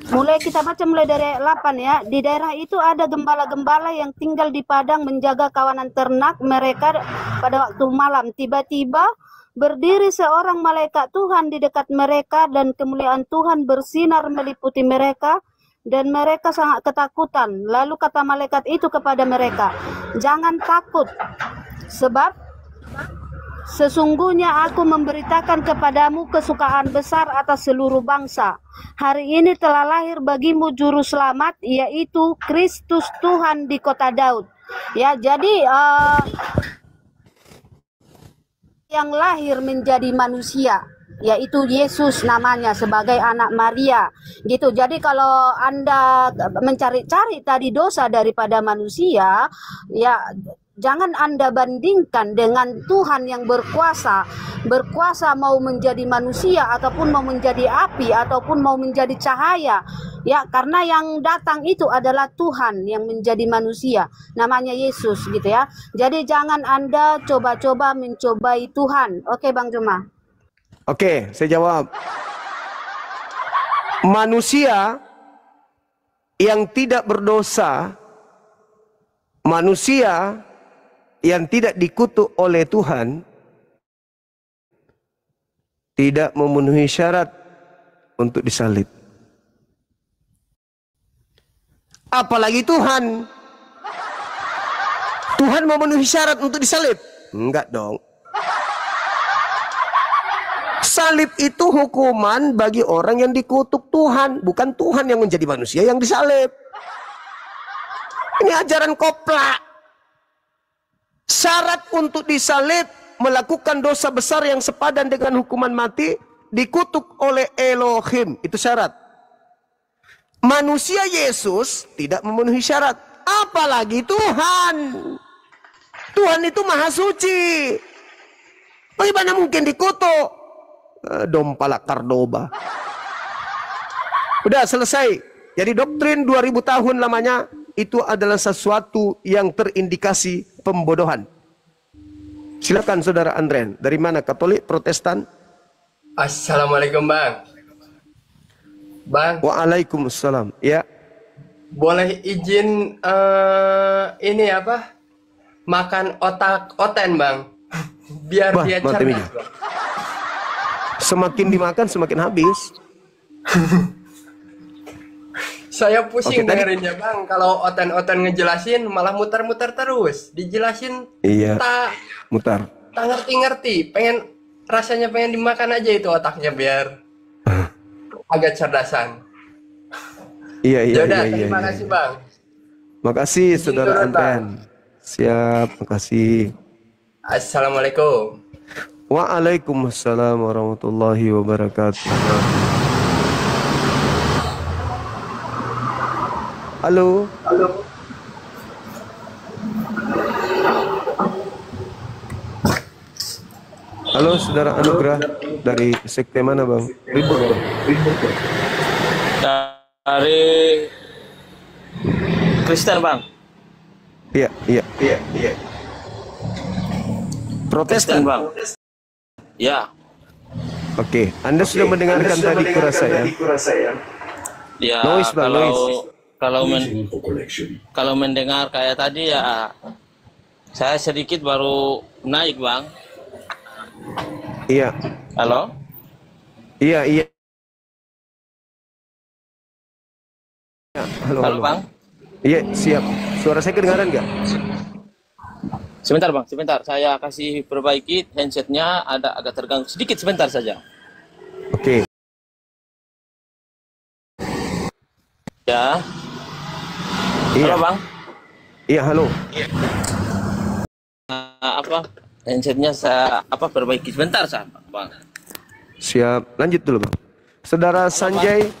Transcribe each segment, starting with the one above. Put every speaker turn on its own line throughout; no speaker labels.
Mulai kita baca mulai dari ayat 8 ya. Di daerah itu ada gembala-gembala yang tinggal di padang menjaga kawanan ternak mereka pada waktu malam. Tiba-tiba berdiri seorang malaikat Tuhan di dekat mereka dan kemuliaan Tuhan bersinar meliputi mereka dan mereka sangat ketakutan. Lalu kata malaikat itu kepada mereka, "Jangan takut, sebab sesungguhnya aku memberitakan kepadamu kesukaan besar atas seluruh bangsa. Hari ini telah lahir bagimu juru selamat, yaitu Kristus Tuhan di kota Daud." Ya, jadi yang lahir menjadi manusia, yaitu Yesus namanya sebagai anak Maria. Gitu. Jadi kalau Anda mencari-cari tadi dosa daripada manusia, ya jangan Anda bandingkan dengan Tuhan yang berkuasa. Berkuasa mau menjadi manusia ataupun mau menjadi api ataupun mau menjadi cahaya. Ya, karena yang datang itu adalah Tuhan yang menjadi manusia. Namanya Yesus gitu ya. Jadi jangan Anda coba-coba mencobai Tuhan. Oke, Bang Juma.
Oke, saya jawab. Manusia yang tidak berdosa, manusia yang tidak dikutuk oleh Tuhan, tidak memenuhi syarat untuk disalib. Apalagi Tuhan. Tuhan memenuhi syarat untuk disalib? Enggak dong. Salib itu hukuman bagi orang yang dikutuk Tuhan, bukan Tuhan yang menjadi manusia yang disalib. Ini ajaran koplak. Syarat untuk disalib, melakukan dosa besar yang sepadan dengan hukuman mati, dikutuk oleh Elohim, itu syarat. Manusia Yesus tidak memenuhi syarat, apalagi Tuhan. Tuhan itu maha suci. Bagaimana mungkin dikutuk? Dompala Kardoba. Udah selesai. Jadi doktrin 2000 tahun lamanya itu adalah sesuatu yang terindikasi pembodohan. Silakan saudara Andren. Dari mana? Katolik, Protestan?
Assalamualaikum Bang. Bang.
Waalaikumsalam. Ya.
Boleh izin ini apa? Makan otak oten Bang. Biar
Bah,
dia cerdas.
Semakin dimakan semakin habis.
Saya pusing
Oke,
dengerinnya Bang. Kalau oten-oten ngejelasin malah muter-muter terus. Dijelasin
iya,
tak ngerti-ngerti. Rasanya pengen dimakan aja itu otaknya biar agak cerdasan.
Iya.
Terima kasih Bang.
Makasih saudara Andren. Siap, makasih.
Assalamualaikum.
Waalaikumsalam warahmatullahi wabarakatuh. Halo. Halo saudara Anugrah, dari sekte mana Bang? Ribut Bang.
Dari Kristen Bang.
Iya. Protestan
Bang. Ya.
Oke, Anda sudah mendengarkan tadi kurasa ya?
Ya,
Noise, Bang,
kalau mendengar kayak tadi ya, saya sedikit baru naik Bang.
Iya.
Halo?
Iya. Halo
Bang.
Iya, siap. Suara saya kedengaran nggak?
Sebentar Bang, sebentar. Saya kasih perbaiki handsetnya, ada agak terganggu sedikit, sebentar saja.
Oke.
Ya.
Iya.
Halo Bang.
Iya, halo.
Handsetnya saya perbaiki sebentar saja Bang.
Siap. Lanjut dulu Bang. Saudara Sanjay.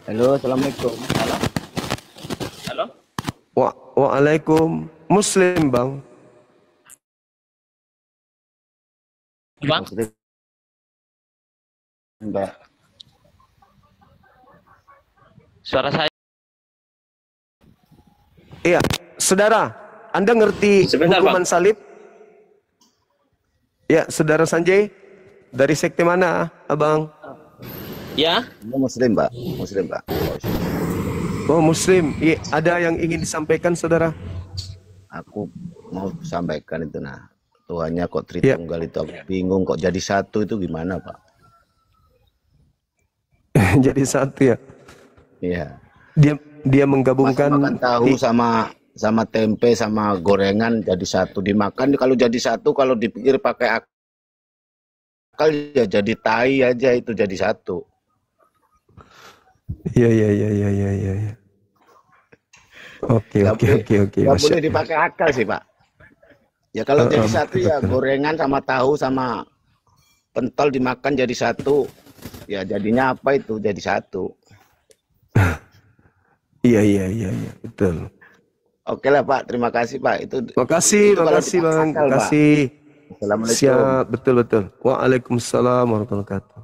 Halo, assalamualaikum.
Halo.
Waalaikum. Muslim Bang.
Bang.
Enggak.
Suara saya.
Iya, saudara, Anda ngerti hukuman salib? Ya, saudara Sanjay, dari sekte mana, Abang?
Ya,
Muslim, Pak. Muslim, Pak.
Oh, Muslim. Iya, ada yang ingin disampaikan, saudara?
Aku mau sampaikan itu, nah. Tuhannya kok
Ya.
Tritunggal itu, aku bingung kok jadi satu itu gimana, Pak?
Jadi satu ya.
Iya.
Dia
Masa
menggabungkan
makan tahu sama tempe sama gorengan jadi satu, dimakan kalau jadi satu, kalau dipikir pakai akal ya jadi tai aja itu jadi satu.
Iya. Oke.
Nggak
Masya
boleh
Allah.
dipakai akal sih, Pak. Ya kalau jadi satu ya
betul.
gorengan sama tahu sama pentol dimakan jadi satu. Ya jadinya apa itu jadi satu.
Iya, betul.
Oke lah Pak, terima kasih Pak. Itu
Makasih
kalau
Bang.
dipakai akal, Pak.
Makasih.
Assalamualaikum.
Siap, betul. Waalaikumsalam warahmatullahi wabarakatuh.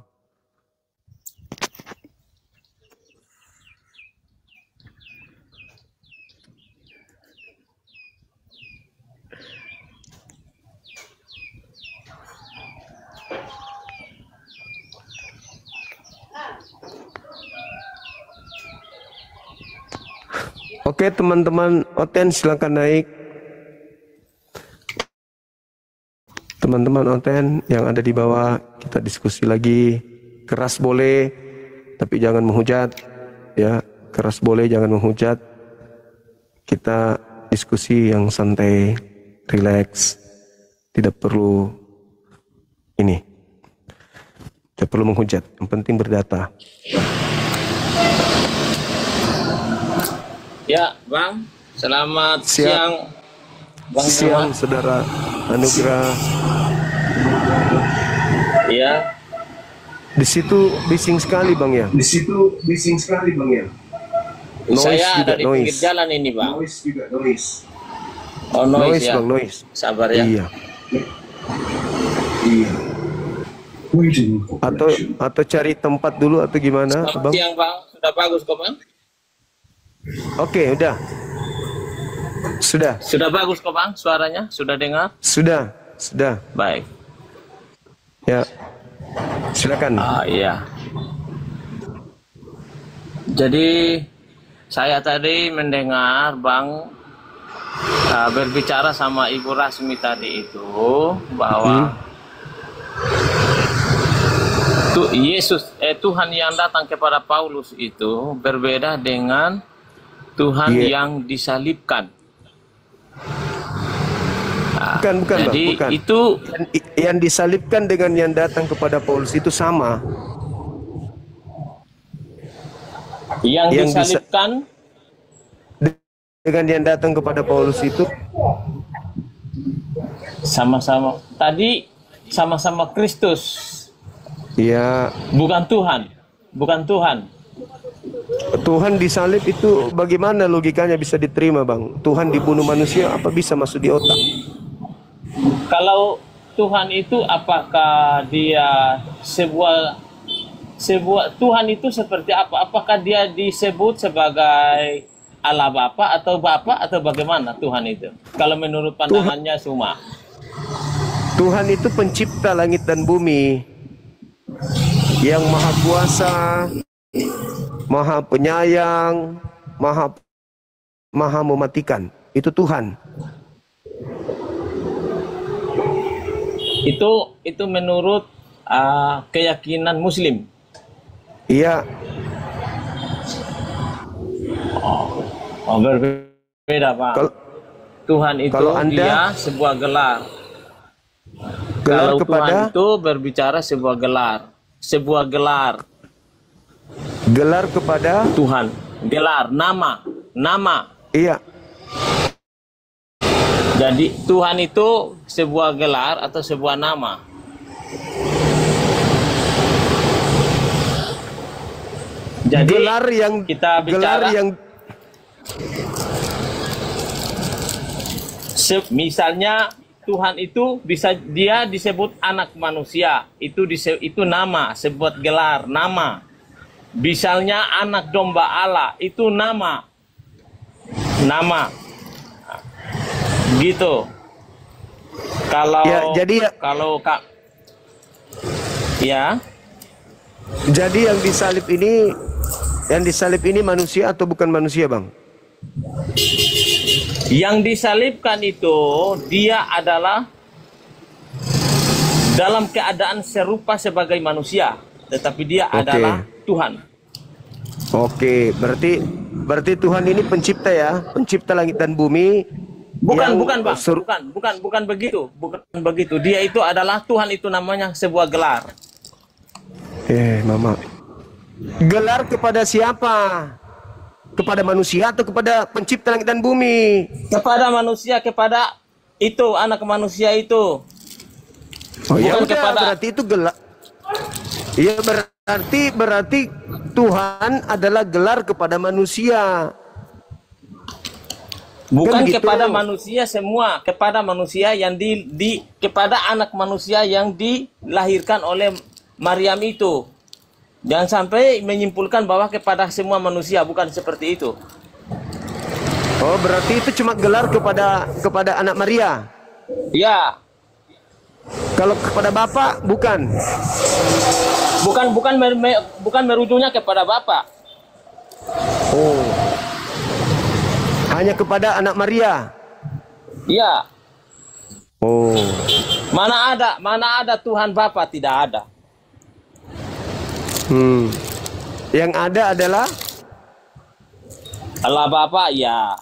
Oke, teman-teman Oten silakan naik. Teman-teman Oten yang ada di bawah, kita diskusi lagi. Keras boleh, tapi jangan menghujat. Ya, keras boleh, jangan menghujat. Kita diskusi yang santai, rileks. Tidak perlu ini. Tidak perlu menghujat. Yang penting berdata.
ya, Bang. Selamat
Siap.
siang, Bang.
Siang, saudara Anugrah.
Ya,
Di situ bising sekali Bang ya. Noise
saya
juga,
ada di pinggir
noise.
jalan ini, Bang. Oh,
Noise
ya.
Bang, noise.
Sabar ya.
Iya. Atau cari tempat dulu atau gimana,
Selamat
Bang?
siang, Bang. Sudah bagus kok, Bang.
Oke, udah. Sudah.
Sudah bagus kok, Bang. Suaranya sudah dengar?
Sudah.
Baik.
Ya. Silakan.
Iya. Jadi saya tadi mendengar Bang berbicara sama Ibu Rasmi tadi itu bahwa Tuhan yang datang kepada Paulus itu berbeda dengan Tuhan yang disalibkan.
Bukan Bang,
Jadi
bukan.
itu
Yang disalibkan dengan yang datang kepada Paulus itu sama.
yang
Yang
disalibkan
Dengan yang datang kepada Paulus itu
sama-sama. Tadi sama-sama Kristus,
ya,
bukan Tuhan. Bukan Tuhan.
Tuhan disalib itu bagaimana logikanya bisa diterima Bang? Tuhan dibunuh manusia apa bisa masuk di otak?
Kalau Tuhan itu apakah dia sebuah Tuhan itu seperti apa? Apakah dia disebut sebagai Allah Bapa atau bagaimana Tuhan itu? Kalau menurut pandangannya semua.
Tuhan itu pencipta langit dan bumi, yang maha kuasa, maha penyayang, maha mematikan. Itu Tuhan.
Itu menurut keyakinan Muslim.
Iya.
Oh, berbeda, Pak. Tuhan itu
kalau Anda,
dia sebuah gelar.
gelar
Kalau
kepada
Tuhan itu berbicara sebuah gelar.
Gelar kepada
Tuhan. Gelar, nama.
Iya.
Jadi Tuhan itu sebuah gelar atau sebuah nama. Jadi
Gelar yang
kita bicara misalnya Tuhan itu bisa dia disebut anak manusia, itu nama, sebuah gelar, nama. Misalnya anak domba Allah, itu nama. Gitu. Kalau
ya, jadi
kalau Kak ya
Jadi yang disalib ini manusia atau bukan manusia, Bang?
Yang disalibkan itu dia adalah dalam keadaan serupa sebagai manusia, tetapi dia adalah Tuhan.
Oke, berarti Tuhan ini pencipta ya, pencipta langit dan bumi.
Bukan Bang, bukan begitu, bukan begitu. Dia itu adalah Tuhan, itu namanya sebuah gelar.
Mama. Gelar kepada siapa? Kepada manusia atau kepada pencipta langit dan bumi?
Kepada manusia, kepada itu anak manusia itu.
Oh ya
Bukan
udah,
kepada.
berarti itu gelar. Iya, berarti Tuhan adalah gelar kepada manusia.
Bukan
Kan gitu.
kepada manusia semua, kepada manusia yang kepada anak manusia yang dilahirkan oleh Maryam itu. Jangan sampai menyimpulkan bahwa kepada semua manusia, bukan seperti itu.
Oh, berarti itu cuma gelar kepada anak Maria.
Ya.
Kalau kepada Bapak bukan.
Bukan merujuknya kepada Bapa.
Oh. Hanya kepada anak Maria.
Ya.
Oh.
Mana ada Tuhan Bapa, tidak ada.
Yang ada adalah
Allah Bapa, ya.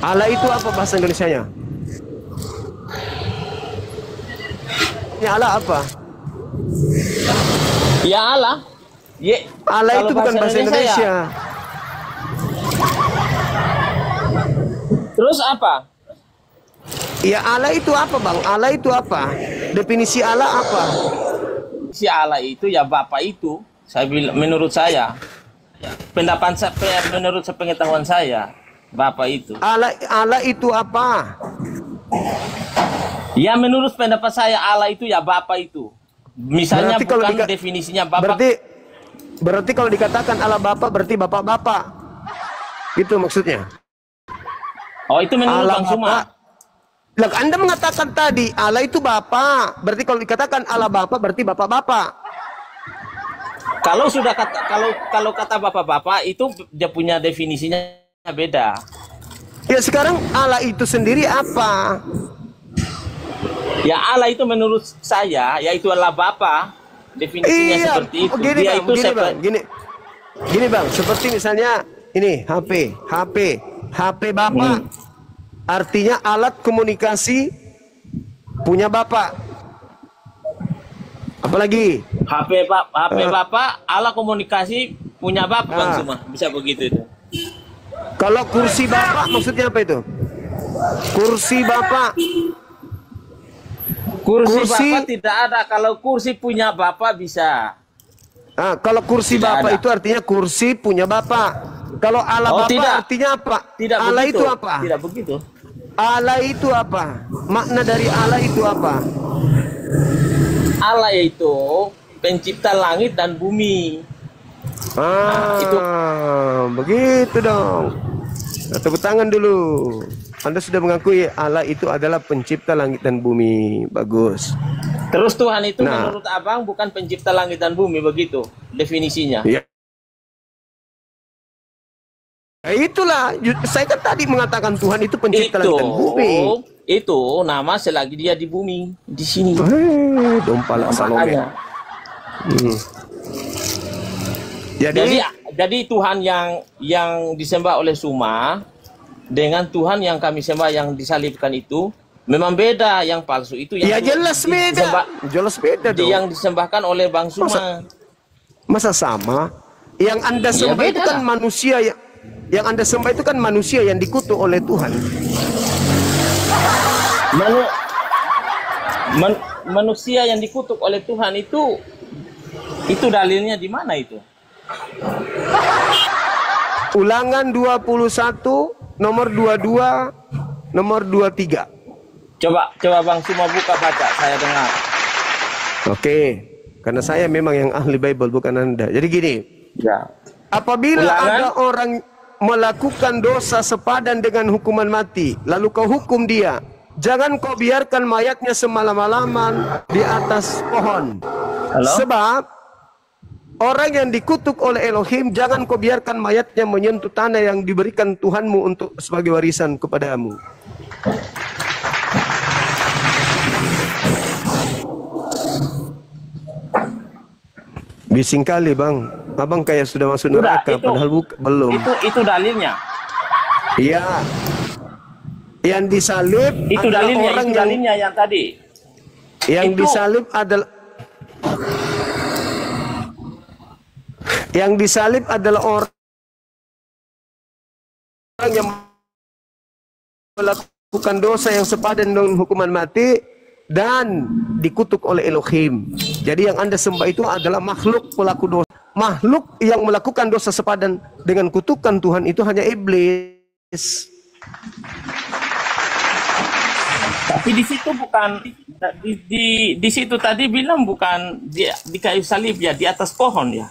Allah itu apa bahasa Indonesianya? Ya Allah apa?
Ya Allah.
Allah itu bukan bahasa Indonesia.
Ya. Terus apa?
Ya Allah itu apa, Bang? Allah itu apa? Definisi Allah apa?
Si Allah itu ya Bapa itu. Saya bilang, menurut saya, menurut pengetahuan saya, Bapa itu.
Allah itu apa?
Ya menurut pendapat saya Allah itu ya Bapa itu. Misalnya
Berarti kalau
bukan definisinya Bapa.
Berarti kalau dikatakan Allah Bapa berarti Bapak-bapak. Itu maksudnya.
Oh, itu menurut
Allah
Bang Suma.
Lah, Anda mengatakan tadi Allah itu Bapa. Berarti kalau dikatakan Allah Bapa berarti Bapak-bapak.
Kalau sudah kalau kata Bapak-bapak itu dia punya definisinya beda.
Ya sekarang Allah itu sendiri apa?
Ya Allah itu menurut saya yaitu Allah Bapa. Definisinya seperti itu.
Gini,
Dia
Bang,
itu
gini Bang, seperti misalnya ini HP Bapak. Artinya alat komunikasi punya Bapak. Apalagi
HP Bapak, alat komunikasi punya Bapak, Bang Suma. Bisa begitu itu.
Kalau kursi Bapak maksudnya apa itu? Kursi Bapak.
Kursi Bapak tidak ada. Kalau kursi punya Bapak bisa.
Kalau kursi
Tidak
Bapak
ada.
itu artinya kursi punya Bapak. Kalau Allah Bapak
tidak.
artinya apa?
Tidak
Allah
begitu.
itu apa?
Tidak begitu.
Allah itu apa? Makna dari Allah itu apa?
Allah itu pencipta langit dan bumi. Itu.
Begitu dong. Tepuk tangan dulu. Anda sudah mengakui Allah itu adalah pencipta langit dan bumi. Bagus.
Terus Tuhan itu menurut Abang bukan pencipta langit dan bumi, begitu definisinya.
Ya. Ya itulah, saya kan tadi mengatakan Tuhan itu pencipta langit dan bumi.
Itu nama selagi dia di bumi, di sini.
Dompala Salome.
Jadi Tuhan yang disembah oleh Suma dengan Tuhan yang kami sembah yang disalibkan itu memang beda. Yang palsu itu yang
jelas beda. Jelas beda dong.
Yang disembahkan oleh Bang Suma.
Masa sama? Yang Anda sembah itu kan manusia yang Anda sembah itu kan manusia yang dikutuk oleh Tuhan.
Manusia yang dikutuk oleh Tuhan itu dalilnya di mana itu?
Ulangan 21 nomor 22 nomor 23.
Coba Bang Suma buka baca, saya dengar.
Oke, karena saya memang yang ahli Bible bukan Anda. Jadi gini.
Ya.
Apabila
Ulangan?
ada orang melakukan dosa sepadan dengan hukuman mati, lalu kau hukum dia, jangan kau biarkan mayatnya semalam-malaman di atas pohon.
Halo?
Sebab orang yang dikutuk oleh Elohim, jangan kau biarkan mayatnya menyentuh tanah yang diberikan Tuhanmu untuk sebagai warisan kepadamu. Bising kali bang, abang kayak sudah masuk neraka, padahal belum.
Itu dalilnya.
Iya. Yang disalib
Itu
adalah
dalilnya,
orang
itu dalilnya yang tadi.
yang disalib adalah orang yang melakukan dosa yang sepadan dengan hukuman mati dan dikutuk oleh Elohim. Jadi yang Anda sembah itu adalah makhluk pelaku dosa. Makhluk yang melakukan dosa sepadan dengan kutukan Tuhan itu hanya iblis.
Tapi di situ bukan di situ tadi bilang bukan di kayu salib ya, di atas pohon ya.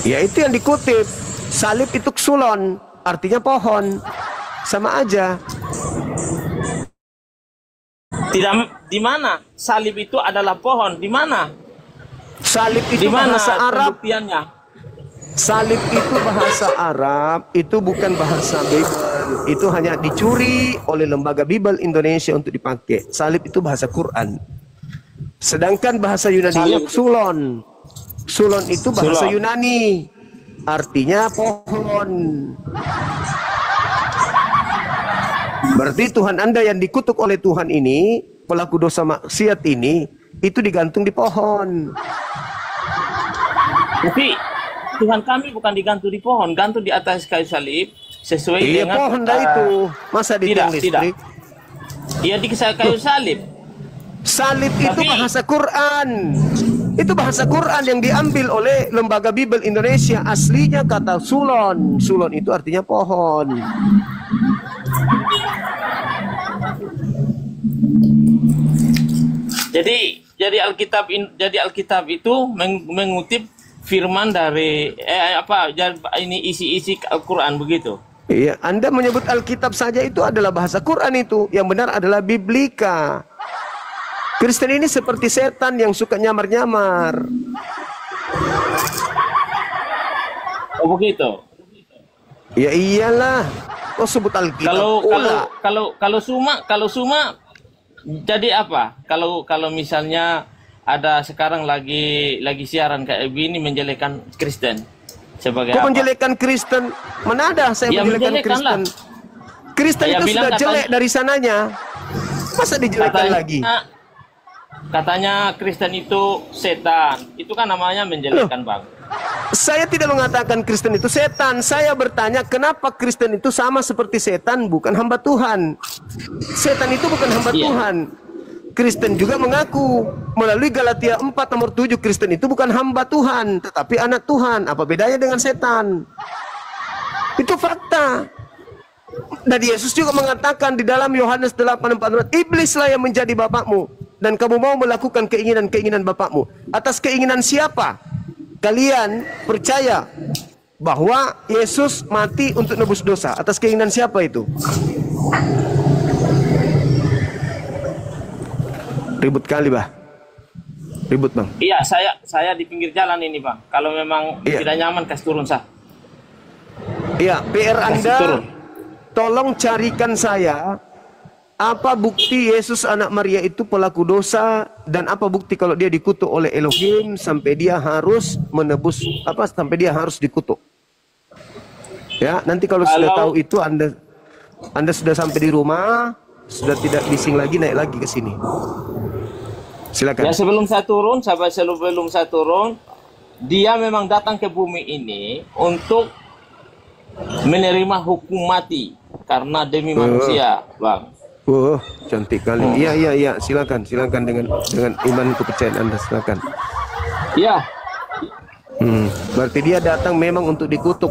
Ya itu yang dikutip. Salib itu ksulon, artinya pohon. Sama aja.
Tidak, di mana salib itu adalah pohon? Di mana?
Salib itu
Di mana
bahasa Arab.
pembuktiannya?
Salib itu bahasa Arab, itu bukan bahasa Bible. Itu hanya dicuri oleh lembaga Bible Indonesia untuk dipakai. Salib itu bahasa Quran. Sedangkan bahasa Yunani sulon. Sulon itu bahasa Yunani. Artinya pohon. Berarti Tuhan Anda yang dikutuk oleh Tuhan ini, pelaku dosa maksiat ini, itu digantung di pohon.
Tapi Tuhan kami bukan digantung di pohon, gantung di atas kayu salib sesuai dengan
pohon dah itu. Masa di tiang listrik?
Iya di kayu salib.
Salib itu bahasa Quran. Itu bahasa Quran yang diambil oleh lembaga Bible Indonesia. Aslinya kata sulon. Sulon itu artinya pohon.
Jadi Alkitab itu mengutip firman dari ini isi-isi Al-Qur'an begitu.
Iya, Anda menyebut Alkitab saja itu adalah bahasa Quran itu. Yang benar adalah Biblika. Kristen ini seperti setan yang suka nyamar-nyamar.
Oh begitu.
Ya iyalah. Kok sebut Alkitab?
Kalau suma jadi apa? Kalau misalnya ada sekarang lagi siaran kayak begini menjelekkan Kristen sebagai
kok
apa?
menjelekkan Kristen? Mana ada saya
Ya,
menjelekkan Kristen? Kristen itu sudah jelek dari sananya. Masa dijelekkan lagi?
Katanya Kristen itu setan. Itu kan namanya menjelekkan, Bang.
Saya tidak mengatakan Kristen itu setan. Saya bertanya kenapa Kristen itu sama seperti setan, bukan hamba Tuhan. Setan itu bukan hamba Tuhan. Kristen juga mengaku melalui Galatia 4 nomor 7 Kristen itu bukan hamba Tuhan, tetapi anak Tuhan. Apa bedanya dengan setan? Itu fakta. Dan Yesus juga mengatakan di dalam Yohanes 8:14, iblislah yang menjadi bapakmu dan kamu mau melakukan keinginan-keinginan bapakmu. Atas keinginan siapa kalian percaya bahwa Yesus mati untuk nebus dosa? Atas keinginan siapa itu? Ribut kali, Bah. Ribut, Bang.
Iya, saya di pinggir jalan ini, Bang. Kalau memang tidak nyaman, kasih turun sah.
Iya, PR Anda
turun.
Tolong carikan saya apa bukti Yesus anak Maria itu pelaku dosa, dan apa bukti kalau dia dikutuk oleh Elohim sampai dia harus menebus sampai dia harus dikutuk. Ya, nanti kalau sudah tahu itu Anda sudah sampai di rumah, sudah tidak bising lagi, naik lagi ke sini. Silakan.
Ya sebelum saya turun, dia memang datang ke bumi ini untuk menerima hukum mati karena demi manusia, Bang.
Cantik kali. Iya, silakan dengan iman kepercayaan Anda, silakan.
Iya.
Berarti dia datang memang untuk dikutuk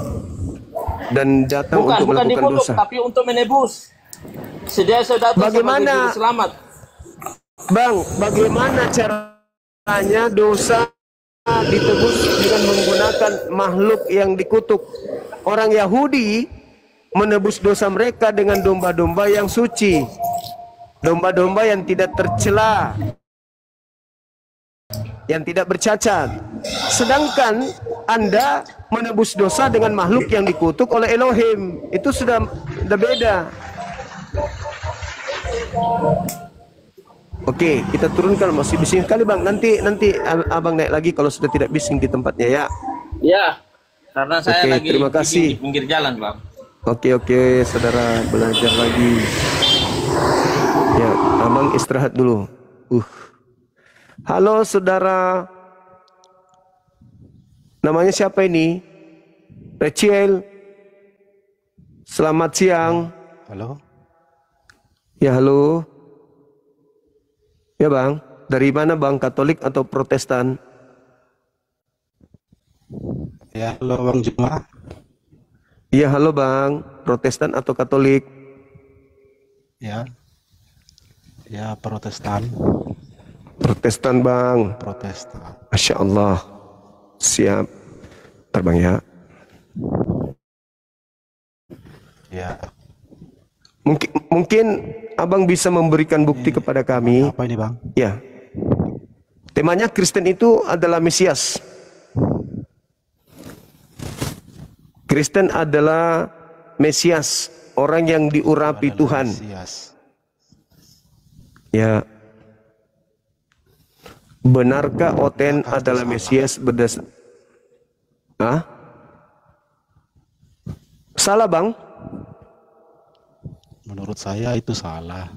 dan datang untuk melakukan
dikutuk,
dosa.
tapi untuk menebus. Dia sudah datang sebagai juru selamat.
Bang, bagaimana caranya dosa ditebus dengan menggunakan makhluk yang dikutuk? orang Yahudi menebus dosa mereka dengan domba-domba yang suci, domba-domba yang tidak tercela, yang tidak bercacat. Sedangkan Anda menebus dosa dengan makhluk yang dikutuk oleh Elohim. Itu sudah beda. Oke, kita turunkan. Masih bising sekali bang. Nanti abang naik lagi kalau sudah tidak bising di tempatnya ya.
Ya, karena saya
Oke,
lagi
terima kasih.
di pinggir jalan, Bang.
Oke, saudara belajar lagi. Ya, abang istirahat dulu. Halo saudara. Namanya siapa ini? Rachel. Selamat siang.
Halo.
Ya, halo. Ya bang, dari mana bang? Katolik atau Protestan?
Ya, halo Bang Juma.
Iya, halo bang. Protestan atau Katolik?
Ya. Ya, Protestan.
Protestan bang.
Protestan.
Masya Allah. Siap. Terbang ya.
Ya.
Mungkin abang bisa memberikan bukti kepada kami.
Apa ini, Bang?
Ya. Temanya Kristen itu adalah Mesias. Kristen adalah Mesias, orang yang diurapi Tuhan.
Mesias.
Ya. Benarkah Oten adalah Mesias berdasar? Hah? Salah bang?
Menurut saya itu salah.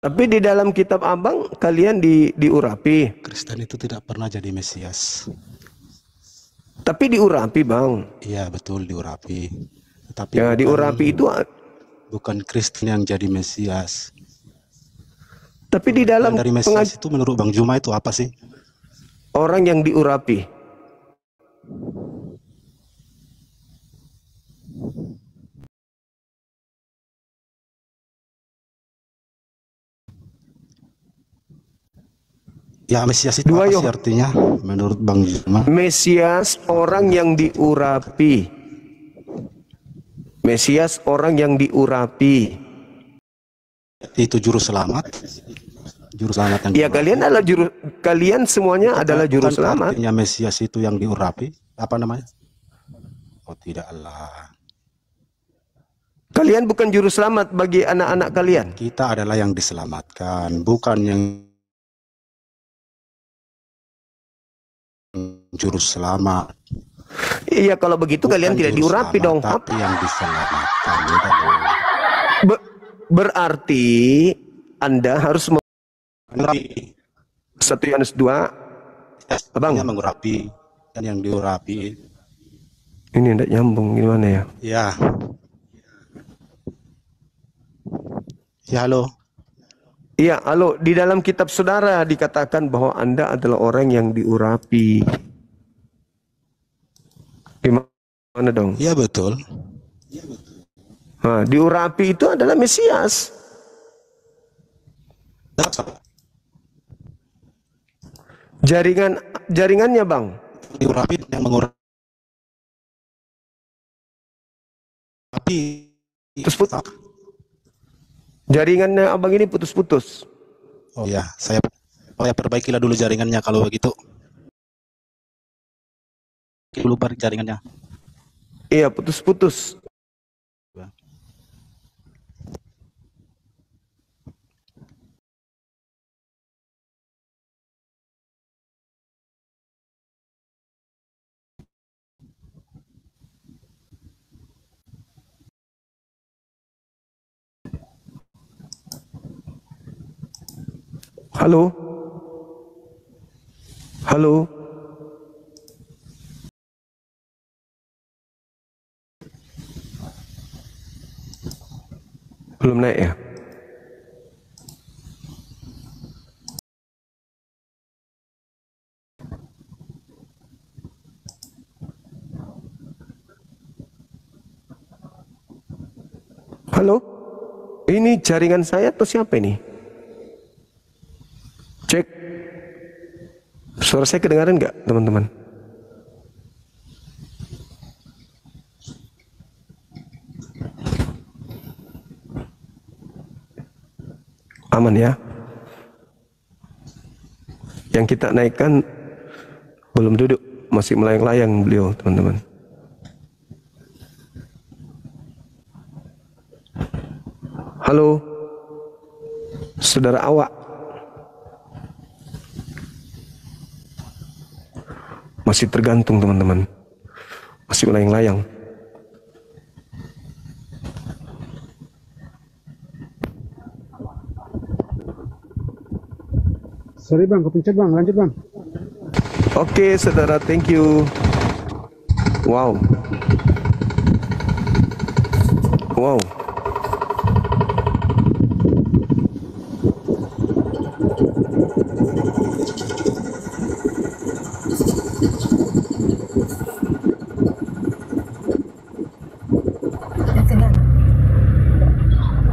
Tapi di dalam kitab abang kalian diurapi.
Kristen itu tidak pernah jadi Mesias.
Tapi diurapi bang.
Iya, betul diurapi. Tetapi
Ya diurapi itu.
bukan Kristen yang jadi Mesias.
Tapi di dalam
Dari Mesias itu menurut Bang Juma itu apa sih?
orang yang diurapi.
Ya, Mesias itu
Dua
apa
Yoh-
sih artinya menurut Bang Juma?
Mesias orang yang diurapi. Mesias orang yang diurapi.
Itu juru selamat. Juru selamat yang
Ya
diurapi.
kalian semuanya adalah juru
Bukan
selamat.
artinya Mesias itu yang diurapi. Apa namanya? Oh, tidaklah.
Kalian bukan juru selamat bagi anak-anak kalian.
Kita adalah yang diselamatkan, bukan yang juru selamat.
Iya kalau begitu
Bukan
kalian tidak
juru
diurapi
selamat,
dong.
tapi yang diselamatkan. Beda dong.
Berarti Anda harus
Mengurapi.
1 Yohanes 2. Abang.
Yang mengurapi dan yang diurapi.
Ini tidak nyambung gimana ya?
Ya. Ya, halo.
Iya, halo. Di dalam kitab saudara dikatakan bahwa Anda adalah orang yang diurapi. Gimana dong?
Iya, betul.
Nah, diurapi itu adalah Mesias. Jaringannya bang.
Diurapi yang mengurapi.
Putus-putus. Jaringannya abang ini putus-putus.
Oh ya, saya perbaikilah dulu jaringannya kalau begitu. Dulu balik jaringannya.
Iya, putus-putus. Halo? Halo? Belum naik ya? Halo? Ini jaringan saya atau siapa ini? Cek. Suara saya kedengaran nggak, teman-teman? Aman ya. Yang kita naikkan belum duduk, masih melayang-layang beliau, teman-teman. Halo, saudara awak. Masih tergantung, teman-teman. Masih melayang-layang.
Sorry bang, kepencet bang, lanjut bang.
Oke, saudara, thank you. Wow. Wow.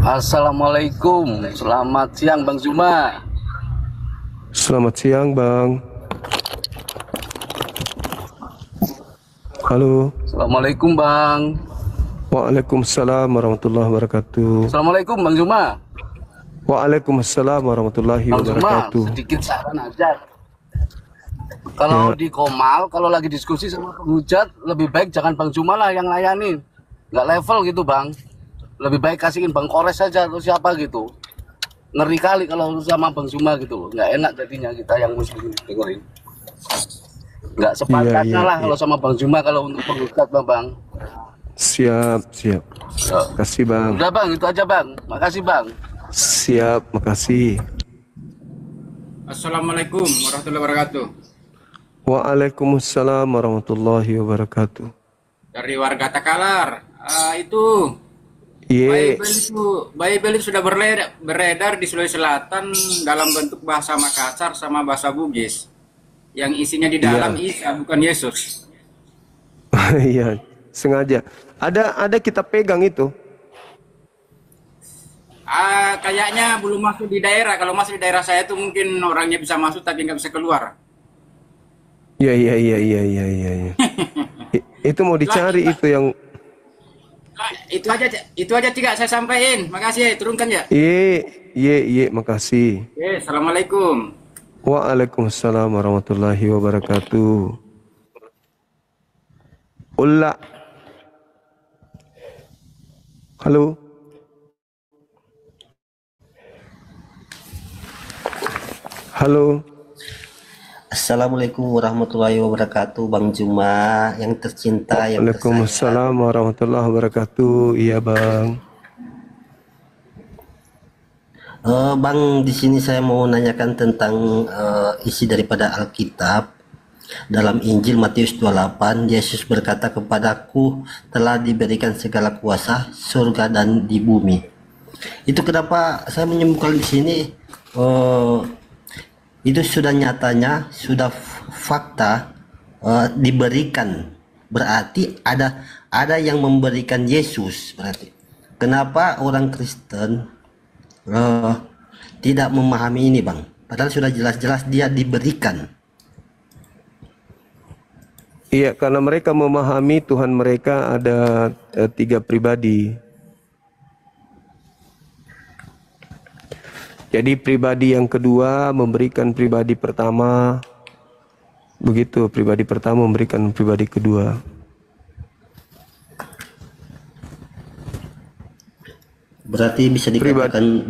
Assalamualaikum, selamat siang Bang Zuma.
Selamat siang, Bang. Halo.
Assalamualaikum Bang.
Waalaikumsalam warahmatullahi wabarakatuh.
Assalamualaikum Bang Zuma.
Waalaikumsalam warahmatullahi
Bang Zuma,
wabarakatuh.
sedikit saran aja. Kalau di Komal, kalau lagi diskusi sama penghujat, lebih baik jangan Bang Zuma lah yang layanin. Nggak level gitu Bang. Lebih baik kasihin Bang Kores saja atau siapa gitu. Ngeri kali kalau sama Bang Zuma gitu loh. Nggak enak jadinya kita yang muslim dengerin. Nggak sepatutnya lah kalau sama Bang Zuma kalau untuk penghujat Bang.
Siap, siap. Makasih, Bang.
Udah Bang, itu aja Bang. Makasih Bang.
Siap, makasih.
Assalamualaikum warahmatullahi wabarakatuh.
Waalaikumsalam warahmatullahi wabarakatuh.
Dari warga Takalar. Itu Bible itu sudah beredar di Sulawesi Selatan dalam bentuk bahasa Makassar sama bahasa Bugis. Yang isinya di dalam Isa bukan Yesus.
Iya, sengaja. Ada kita pegang itu.
Kayaknya belum masuk di daerah. Kalau masuk di daerah saya itu mungkin orangnya bisa masuk tapi nggak bisa keluar.
Iya. Itu mau dicari itu yang.
Itu aja tidak saya sampaikan. Makasih, turunkan ya.
Iya, makasih.
Assalamualaikum.
Waalaikumsalam warahmatullahi wabarakatuh. Ulla. Halo. Halo.
Assalamualaikum warahmatullahi wabarakatuh, Bang Juma yang tercinta, yang
Waalaikumsalam warahmatullahi wabarakatuh. Iya, Bang.
Bang, di sini saya mau nanyakan tentang isi daripada Alkitab. Dalam Injil Matius 28, Yesus berkata, "Kepadaku telah diberikan segala kuasa surga dan di bumi." Itu kenapa saya menyebutkan di sini itu sudah nyatanya, sudah fakta diberikan, berarti ada yang memberikan Yesus. Berarti kenapa orang Kristen tidak memahami ini, Bang? Padahal sudah jelas-jelas dia diberikan.
Iya, karena mereka memahami Tuhan mereka ada 3 pribadi. Jadi pribadi yang kedua memberikan pribadi pertama, begitu pribadi pertama memberikan pribadi kedua.
Berarti bisa dikatakan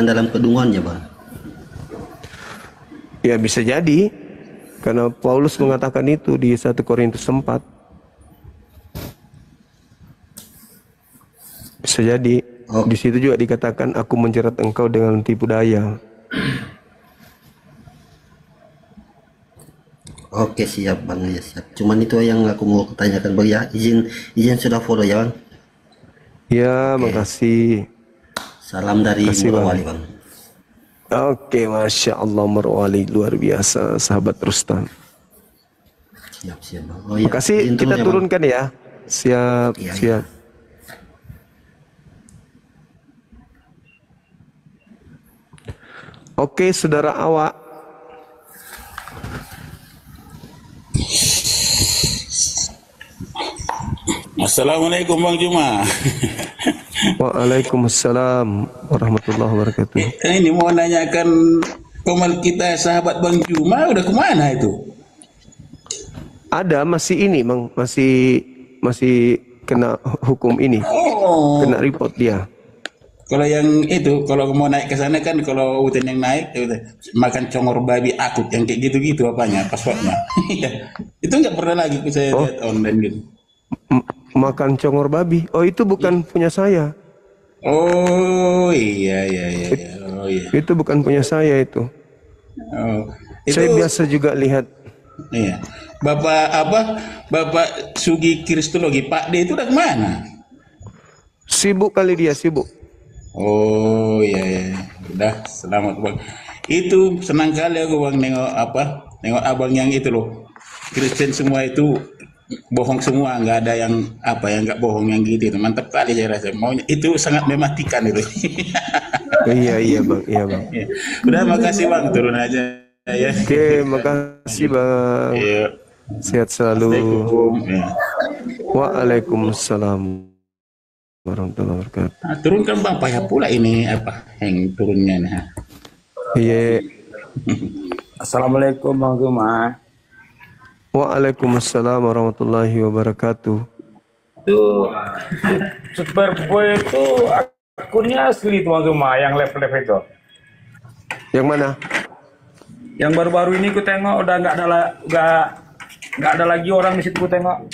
dalam kedunguan ya, Bang?
Ya bisa jadi, karena Paulus mengatakan itu di 1 Korintus 4. Bisa jadi. Di situ juga dikatakan aku menjerat engkau dengan tipu daya.
Oke, siap Bang, ya siap. Cuman itu yang aku mau tanyakan, Bang, ya. Izin sudah follow ya, Bang.
Ya, makasih.
Salam dari Morowali, Bang.
Oke, Masya Allah, Morowali luar biasa, sahabat Rustam.
Siap, Bang. Oh, ya.
Makasih, kita turunkan ya. Siap, siap. Oke, saudara awak.
Assalamualaikum Bang Juma.
Waalaikumsalam warahmatullahi wabarakatuh.
Ini mau nanyakan komal kita sahabat Bang Juma udah kemana itu?
Ada masih ini Bang, masih kena hukum ini.
Oh.
Kena report dia.
Kalau yang itu, kalau mau naik ke sana kan, kalau Uten yang naik, ya udah, makan congor babi akut yang kayak gitu-gitu apanya, passwordnya. Itu nggak pernah lagi saya lihat online gitu.
Makan congor babi. Oh itu bukan punya saya.
Oh iya. Oh iya.
Itu bukan punya saya itu.
Oh,
Saya biasa juga lihat.
Iya. Bapak Sugi Kristologi Pak D itu udah kemana?
Sibuk kali dia, sibuk.
Oh iya. Udah selamat Bang. Itu senang kali aku Bang nengok abang yang itu loh. Kristen semua itu bohong semua, nggak ada yang nggak bohong yang gitu. Mantap kali saya rasa. Maunya itu sangat mematikan itu.
Iya Bang.
Udah makasih Bang, turun aja ya.
Oke, makasih Bang.
Iya.
Sehat selalu. Waalaikumsalam warahmatullahi wabarakatuh.
Nah, turunkan Bang, payah pula ini yang turunnya nih.
Iya.
Assalamualaikum Bang Juma.
Waalaikumsalam warahmatullahi wabarakatuh.
Itu Superboy itu akunnya asli tuh Bang Juma, yang live itu.
Yang mana?
Yang baru-baru ini ku tengok udah nggak ada lagi orang di situ ku tengok.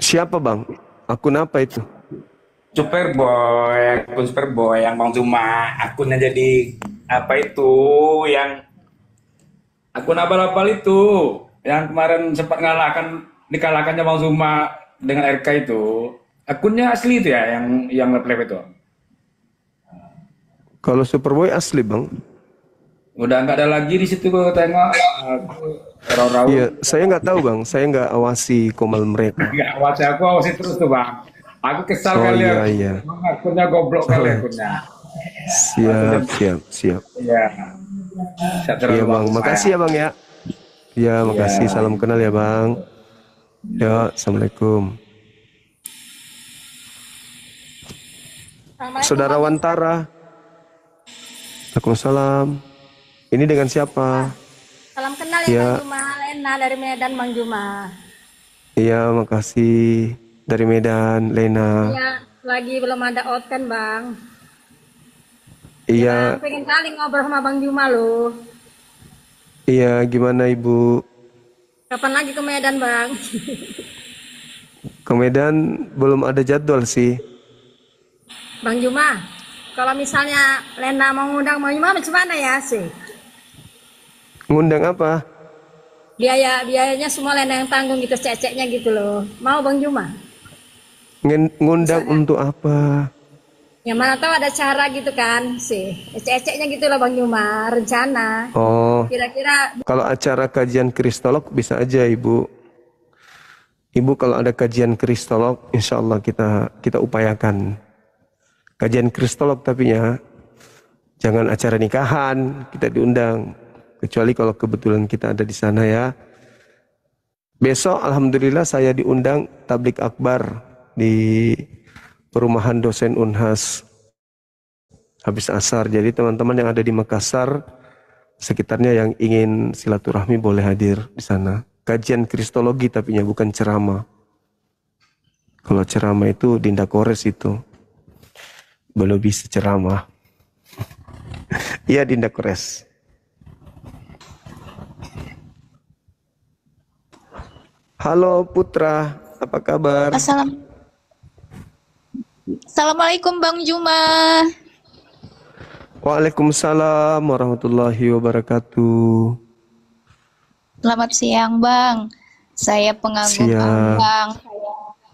Siapa Bang? Akun apa itu?
Superboy, akun Superboy yang Bang Juma, akunnya jadi apa itu yang akun abal-abal itu yang kemarin sempat dikalahkannya Bang Zuma dengan RK itu. Akunnya asli itu ya yang live itu.
Kalau Superboy asli Bang.
Udah nggak ada lagi di situ gue tengok. Raw-raw.
Iya, saya nggak tahu Bang. Saya nggak awasi komal mereka.
Nggak awasi terus tuh Bang. Aku kesal kali ya.
Iya.
Akunnya goblok kali akunnya.
Siap.
Iya.
Iya Bang, makasih ya Bang ya. Ya, makasih. Salam kenal ya Bang. Ya, Assalamualaikum. Saudara Wantara. Waalaikumsalam. Ini dengan siapa?
Salam kenal
ya
Bang Juma, Lena dari Medan Bang Juma.
Iya, makasih. Dari Medan, Lena.
Iya, lagi belum ada out kan Bang.
Iya.
Pengen kali ngobrol sama Bang Juma loh.
Iya, gimana Ibu?
Kapan lagi ke Medan Bang?
Ke Medan belum ada jadwal sih.
Bang Juma, kalau misalnya Lena mau ngundang Bang Juma macam mana ya sih?
Ngundang apa?
Biayanya semua Lena yang tanggung gitu, ceceknya gitu loh. Mau Bang Juma?
Ngundang untuk apa?
Yang mana tahu ada cara gitu kan sih. Ceceknya gitu loh Bang Juma, rencana.
Oh.
Kira-kira
Kalau acara kajian kristolog bisa aja Ibu. Ibu kalau ada kajian kristolog, insya Allah kita upayakan. Kajian kristolog tapi ya jangan acara nikahan, kita diundang. Kecuali kalau kebetulan kita ada di sana ya. Besok alhamdulillah saya diundang tablik akbar di perumahan dosen Unhas habis asar. Jadi teman-teman yang ada di Makassar sekitarnya yang ingin silaturahmi boleh hadir di sana. Kajian kristologi tapi ya bukan ceramah. Kalau ceramah itu Dinda Kores itu. Belum bisa ceramah. Iya Dinda Kores. Halo Putra, apa kabar?
Assalamualaikum Bang Juma.
Waalaikumsalam warahmatullahi wabarakatuh.
Selamat siang Bang. Saya pengagum
Siang.
Abang.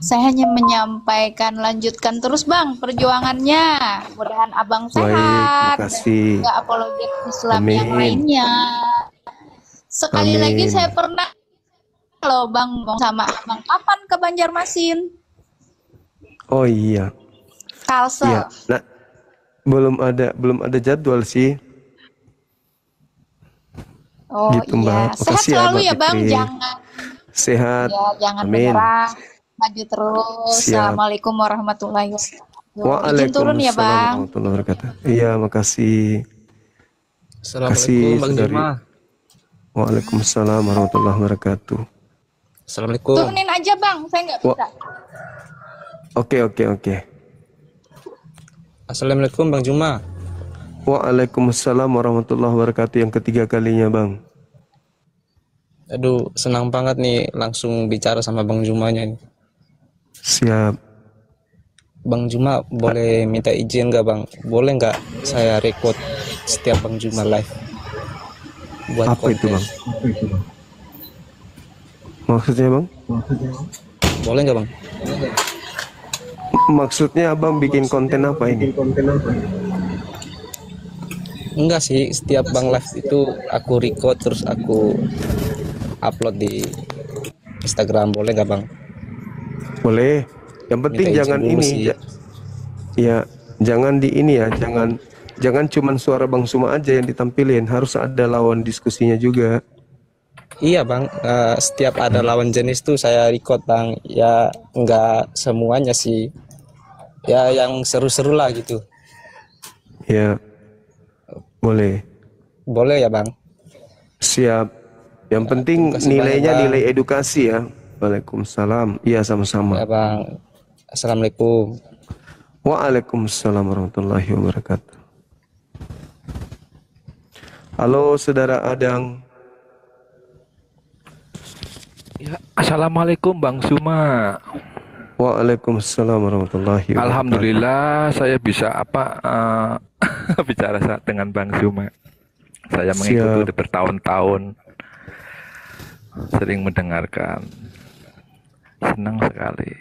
Saya hanya menyampaikan lanjutkan terus Bang perjuangannya. Mudahan Abang sehat.
makasih.
Juga apologet Islam yang
Amin.
lainnya. Sekali
Amin.
lagi saya pernah loh Bang sama Abang kapan ke Banjarmasin?
Oh iya.
Kalsel.
Iya. Nah, belum ada jadwal sih.
Oh
Gitu, Mbak.
iya. Sehat
Makasih ya,
selalu
Mbak
ya Bang.
Fitri.
Jangan
Sehat.
ya, jangan
Amin.
menyerah. Maju terus.
Siap.
Assalamualaikum warahmatullahi wabarakatuh. Izin turun ya,
Waalaikumsalam
Bang.
warahmatullahi wabarakatuh. Iya, makasih.
Assalamualaikum
Kasih
Bang
saudari.
Juma.
Waalaikumsalam warahmatullahi wabarakatuh.
Assalamualaikum.
Turunin aja, Bang. Saya nggak bisa.
Oke.
Assalamualaikum Bang Juma.
Waalaikumsalam warahmatullahi wabarakatuh yang ketiga kalinya, Bang.
Aduh, senang banget nih langsung bicara sama Bang Jumanya nih.
Siap.
Bang Juma boleh minta izin nggak Bang? Boleh nggak saya record setiap Bang Juma live? Buat
Apa itu,
konten.
Bang? Maksudnya, Bang?
Boleh nggak Bang?
Maksudnya Abang bikin konten apa ini?
Enggak sih, setiap Bang live itu aku record terus aku upload di Instagram, boleh nggak Bang?
Boleh. Yang penting
Minta izin
jangan
dulu
ini.
sih.
Ya, jangan di ini ya, jangan cuman suara Bang Suma aja yang ditampilin, harus ada lawan diskusinya juga.
Iya Bang, setiap ada lawan jenis tuh saya record Bang. Ya nggak semuanya sih. Ya yang seru-seru lah gitu.
Ya. Boleh.
Boleh ya Bang?
Siap. Yang penting
terima kasih
nilainya
banyak, Bang.
nilai edukasi ya. Waalaikumsalam. Iya, sama-sama.
Ya Bang. Assalamualaikum.
Waalaikumsalam warahmatullahi wabarakatuh. Halo saudara Adang.
Ya, Assalamualaikum Bang Suma.
Waalaikumsalam warahmatullahi wabarakatuh.
Alhamdulillah saya bisa bicara dengan Bang Suma. Saya mengikuti
Siap.
bertahun-tahun, sering mendengarkan, senang sekali.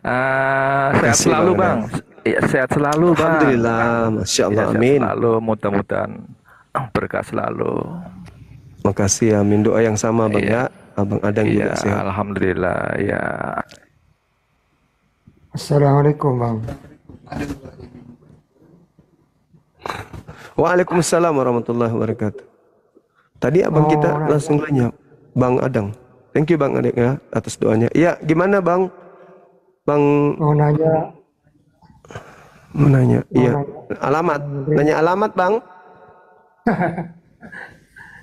Sehat
Makasih,
selalu
Bang
Bang. Ya, sehat selalu Bang.
Alhamdulillah, Masya Allah,
Ya, sehat
amin.
selalu, mudah-mudahan berkah selalu.
Makasih, amin. Doa yang sama Bang ya. Abang Adang juga
Iya,
sehat.
alhamdulillah ya.
Assalamualaikum Bang.
Waalaikumsalam warahmatullahi wabarakatuh. Tadi abang kita langsung nanya, Bang Adang. Thank you Bang Adang ya atas doanya. Iya, gimana Bang? Bang
Mau nanya.
mau nanya.
Mau
Iya.
nanya.
Alamat. Nanya alamat Bang.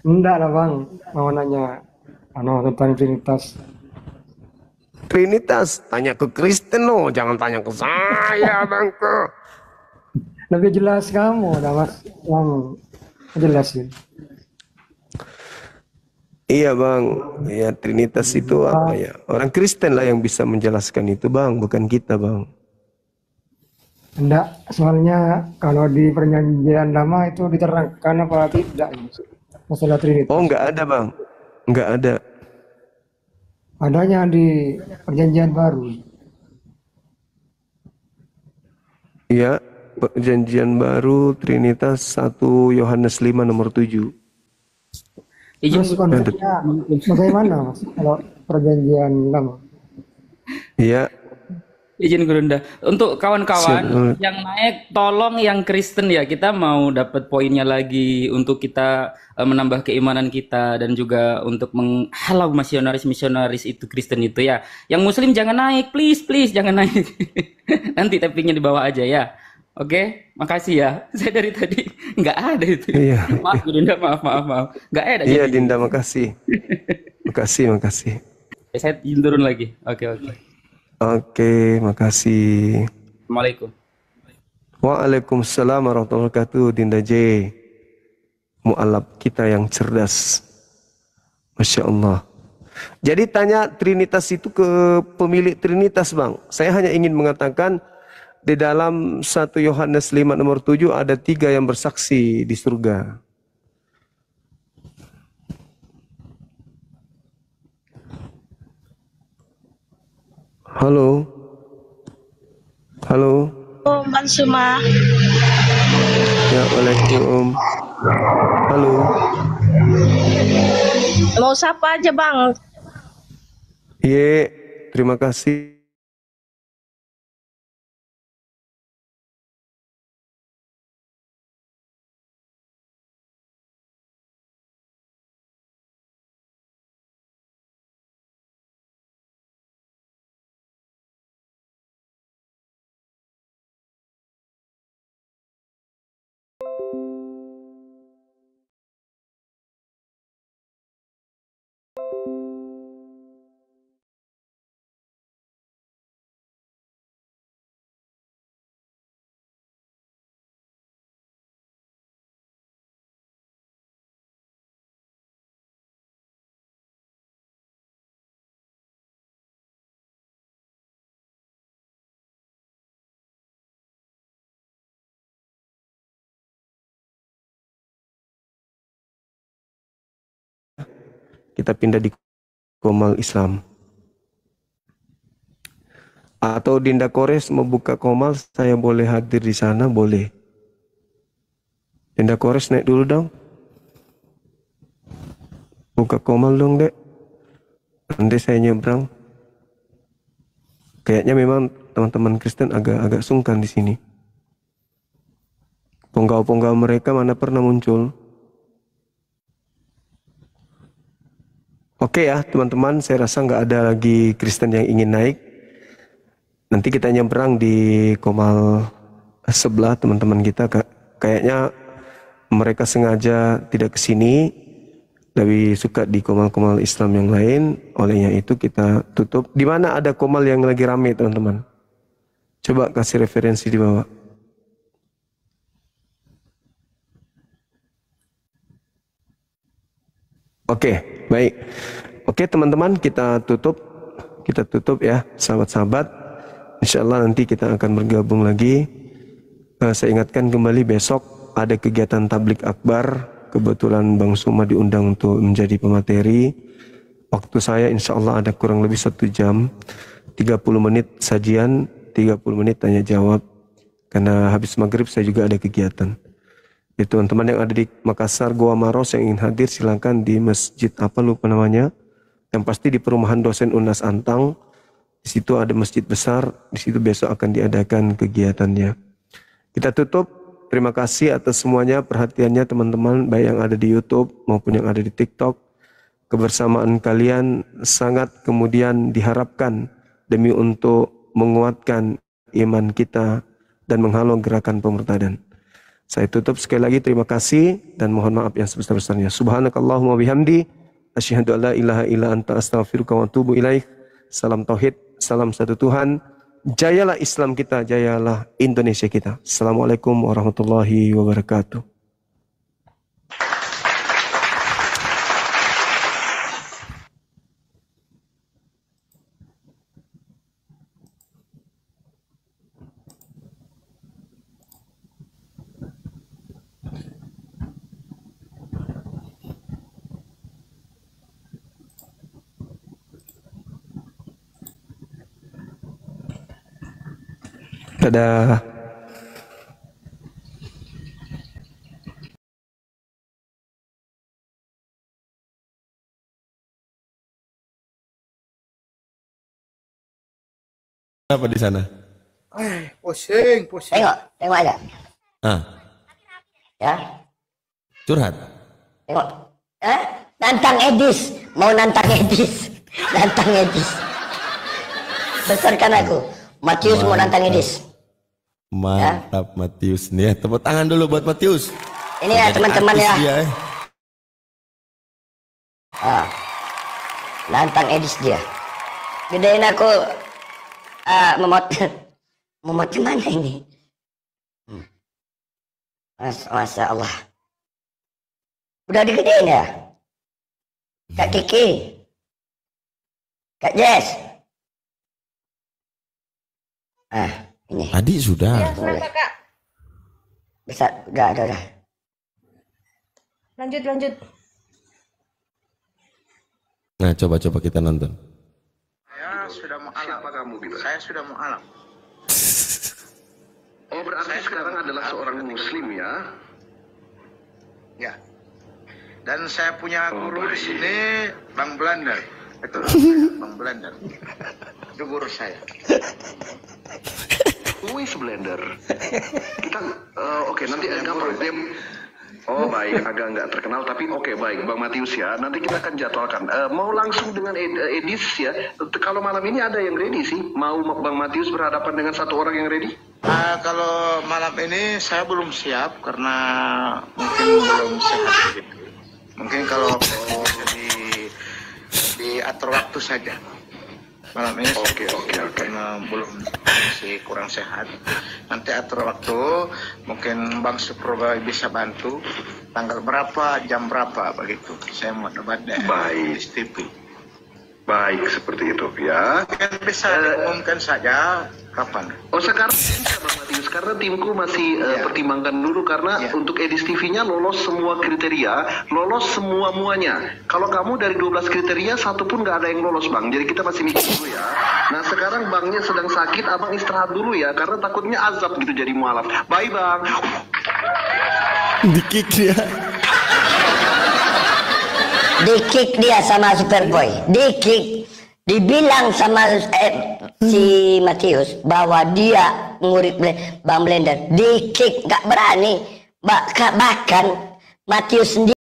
Enggak lah Bang. Mau nanya tentang Trinitas.
Trinitas, tanya ke Kristen loh, jangan tanya ke saya Bangku.
Lebih jelas kamu dah Mas. Yang jelasin.
Iya Bang, ya Trinitas itu apa ya? Orang Kristen lah yang bisa menjelaskan itu Bang, bukan kita Bang.
Enggak, soalnya kalau di perjanjian lama itu diterangkan apa tidak masalah Trinitas.
Oh enggak ada Bang, enggak ada.
Adanya di perjanjian baru.
Iya, perjanjian baru Trinitas 1 Yohanes 5 nomor 7.
Terus konsepnya bagaimana Mas kalau perjanjian lama?
Iya.
Izin Gurunda. Untuk kawan-kawan
Siap.
yang naik, tolong yang Kristen ya, kita mau dapat poinnya lagi untuk kita menambah keimanan kita dan juga untuk menghalau misionaris-misionaris itu Kristen itu ya. Yang Muslim jangan naik, please jangan naik. Nanti tappingnya di bawah aja ya. Oke, makasih ya. Saya dari tadi nggak ada itu.
Iya.
Maaf Gurunda, maaf. Nggak ada.
Iya
jadi.
Dinda, makasih. Makasih.
Saya izin turun lagi. Oke.
Oke, makasih.
Assalamualaikum.
Waalaikumsalam warahmatullahi wabarakatuh, Dinda J. Mu'alaf kita yang cerdas. Masya Allah. Jadi tanya Trinitas itu ke pemilik Trinitas Bang. Saya hanya ingin mengatakan di dalam 1 Yohanes 5 nomor 7 ada 3 yang bersaksi di surga. Halo.
Bang Suma.
Ya, waalaikumsalam. Halo.
Mau sapa aja Bang?
Iya, terima kasih. kita pindah di Komal Islam. Atau Dinda Kores mau buka Komal, saya boleh hadir di sana, boleh. Dinda Kores naik dulu dong. Buka Komal dong, Dek. Nanti saya nyebrang. Kayaknya memang teman-teman Kristen agak sungkan di sini. Ponggau-ponggau mereka mana pernah muncul. Oke ya teman-teman, saya rasa nggak ada lagi Kristen yang ingin naik. Nanti kita nyebrang di Komal sebelah teman-teman kita. Kayaknya mereka sengaja tidak ke sini, lebih suka di Komal-Komal Islam yang lain. Olehnya itu kita tutup. Di mana ada Komal yang lagi rame teman-teman? Coba kasih referensi di bawah. Oke, baik. Oke teman-teman, kita tutup ya, sahabat-sahabat. Insya Allah nanti kita akan bergabung lagi. Saya ingatkan kembali besok ada kegiatan tablik akbar. Kebetulan Bang Suma diundang untuk menjadi pemateri. Waktu saya insya Allah ada kurang lebih 1 jam, 30 menit sajian, 30 menit tanya jawab. Karena habis maghrib saya juga ada kegiatan. Teman-teman yang ada di Makassar, Goa Maros yang ingin hadir silakan di masjid apa lupa namanya. Yang pasti di perumahan dosen Unas Antang. Di situ ada masjid besar. Di situ besok akan diadakan kegiatannya. Kita tutup. Terima kasih atas semuanya perhatiannya teman-teman, baik yang ada di YouTube maupun yang ada di TikTok. Kebersamaan kalian sangat kemudian diharapkan demi untuk menguatkan iman kita dan menghalau gerakan pemurtadan. Saya tutup sekali lagi, terima kasih dan mohon maaf yang sebesar-besarnya. Subhanakallahumma bihamdi, asyhadu an la ilaha illa anta astaghfiruka wa atubu ilaik. Salam tauhid, salam satu Tuhan. Jayalah Islam kita, jayalah Indonesia kita. Assalamualaikum warahmatullahi wabarakatuh. Dadah.
Apa di sana?
Pusing. Tengok aja. Ya.
Curhat.
Tengok. Nantang Edis. Mau nantang Edis. Nantang Edis. Besarkan aku. Matius mau nantang Edis.
Mantap Matius nih. Tepuk tangan dulu buat Matius.
Ini ya teman-teman ya. Nantang Edis dia. Gedein aku memot gimana ini? Masya Allah. Udah digedein ya? Kak Kiki, Kak Jess. Ini.
Adik sudah.
Ya, sudah Kak.
Bisa, udah.
Lanjut.
Nah, coba kita nonton.
Saya sudah mu'alaf. Siapa kamu gitu? Saya sudah mu'alaf. Oh, berarti saya sekarang adalah seorang muslim ya? Ya. Dan saya punya guru di sini, Bang Belanda. Betul. Bang Belanda. Itu guru saya. Wis blender. Kita oke, nanti gampang. Oh baik, agak nggak terkenal tapi oke, baik Bang Matius ya. Nanti kita akan jadwalkan. Mau langsung dengan Edis ya. Kalau malam ini ada yang ready sih. Mau Bang Matius berhadapan dengan satu orang yang ready? Kalau malam ini saya belum siap karena mungkin belum sehat gitu. Mungkin kalau diatur waktu saja. Malam ini oke. Karena belum masih kurang sehat. Nanti atur waktu, mungkin Bang Suproba bisa bantu. Tanggal berapa, jam berapa begitu. Saya mau debat di TV. Baik, seperti itu ya. Mungkin bisa diumumkan saja Kapan? Oh sekarang bisa Bang Matius, karena timku masih pertimbangkan dulu karena untuk Edis TV-nya lolos semua kriteria, lolos semua-muanya. Kalau kamu dari 12 kriteria, satu pun nggak ada yang lolos Bang, jadi kita masih mikir dulu ya. Nah sekarang Bangnya sedang sakit, Abang istirahat dulu ya, karena takutnya azab gitu jadi mualaf. Bye Bang.
Di-kick dia.
Di-kick dia sama Superboy, di-kick. Dibilang sama si Matius bahwa dia ngurik Bang Blender, di-kick, nggak berani. Bahkan Matius sendiri